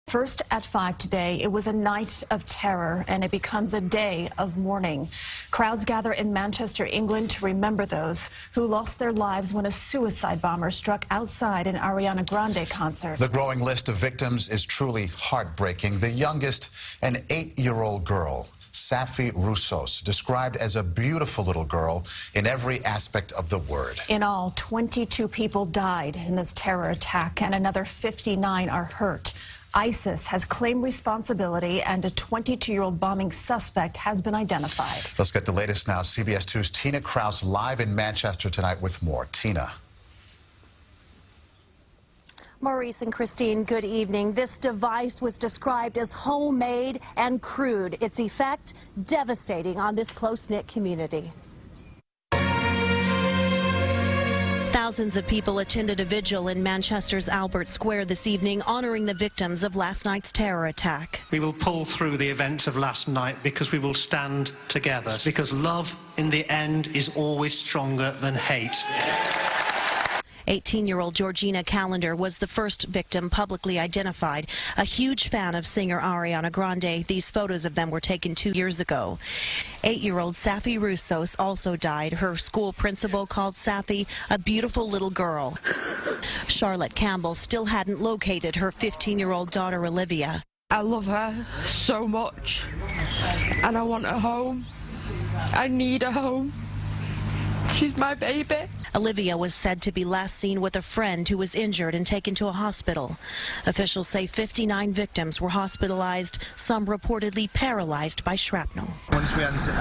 First at 5 today, it was a night of terror, and it becomes a day of mourning. Crowds gather in Manchester, England to remember those who lost their lives when a suicide bomber struck outside an Ariana Grande concert. The growing list of victims is truly heartbreaking. The youngest, an 8-year-old girl, Safi Roussos, described as a beautiful little girl in every aspect of the word. In all, 22 people died in this terror attack, and another 59 are hurt. ISIS has claimed responsibility, and a 22-year-old bombing suspect has been identified. Let's get the latest now. CBS 2's Tina Kraus live in Manchester tonight with more. Tina. Maurice and Christine, good evening. This device was described as homemade and crude. Its effect devastating on this close-knit community. Thousands of people attended a vigil in Manchester's Albert Square this evening, honoring the victims of last night's terror attack. We will pull through the events of last night because we will stand together, because love in the end is always stronger than hate. 18-year-old Georgina Callender was the first victim publicly identified. A huge fan of singer Ariana Grande. These photos of them were taken 2 years ago. 8-year-old Safi Roussos also died. Her school principal called Safi a beautiful little girl. Charlotte Campbell still hadn't located her 15-year-old daughter Olivia. I love her so much, and I want a home. I need a home. She's my baby. Olivia was said to be last seen with a friend who was injured and taken to a hospital. Officials say 59 victims were hospitalized, some reportedly paralyzed by shrapnel. Once we exited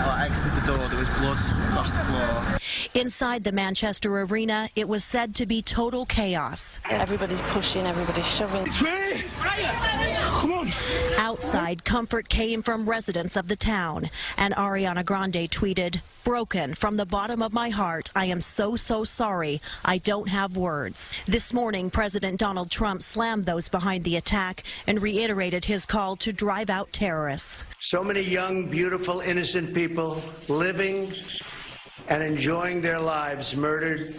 the door, there was blood across the floor. Inside the Manchester Arena, it was said to be total chaos. Everybody's pushing, everybody's shoving. It's me! Come on! Outside, comfort came from residents of the town. And Ariana Grande tweeted, "Broken from the bottom of my heart, I am so sorry. I don't have words." This morning, President Donald Trump slammed those behind the attack and reiterated his call to drive out terrorists. So many young, beautiful, innocent people living and enjoying their lives murdered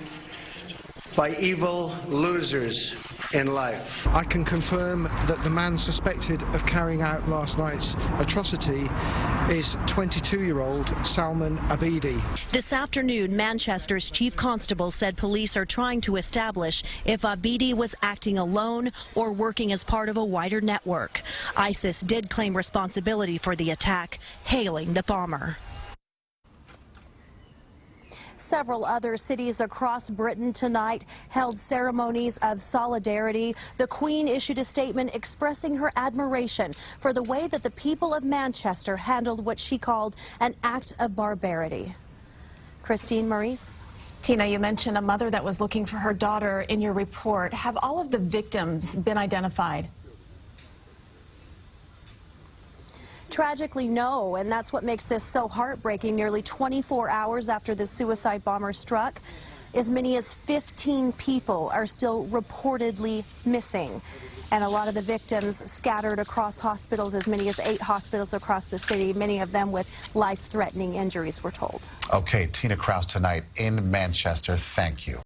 by evil losers in life. I can confirm that the man suspected of carrying out last night's atrocity is 22-year-old Salman Abedi. This afternoon, Manchester's chief constable said police are trying to establish if Abedi was acting alone or working as part of a wider network. ISIS did claim responsibility for the attack, hailing the bomber. Several other cities across Britain tonight held ceremonies of solidarity. The Queen issued a statement expressing her admiration for the way that the people of Manchester handled what she called an act of barbarity. Christine, Maurice? Tina, you mentioned a mother that was looking for her daughter in your report. Have all of the victims been identified? Tragically, no, and that's what makes this so heartbreaking. Nearly 24 hours after the suicide bomber struck, as many as 15 people are still reportedly missing. And a lot of the victims scattered across hospitals, as many as 8 hospitals across the city, many of them with life-threatening injuries, we're told. Okay, Tina Kraus tonight in Manchester. Thank you.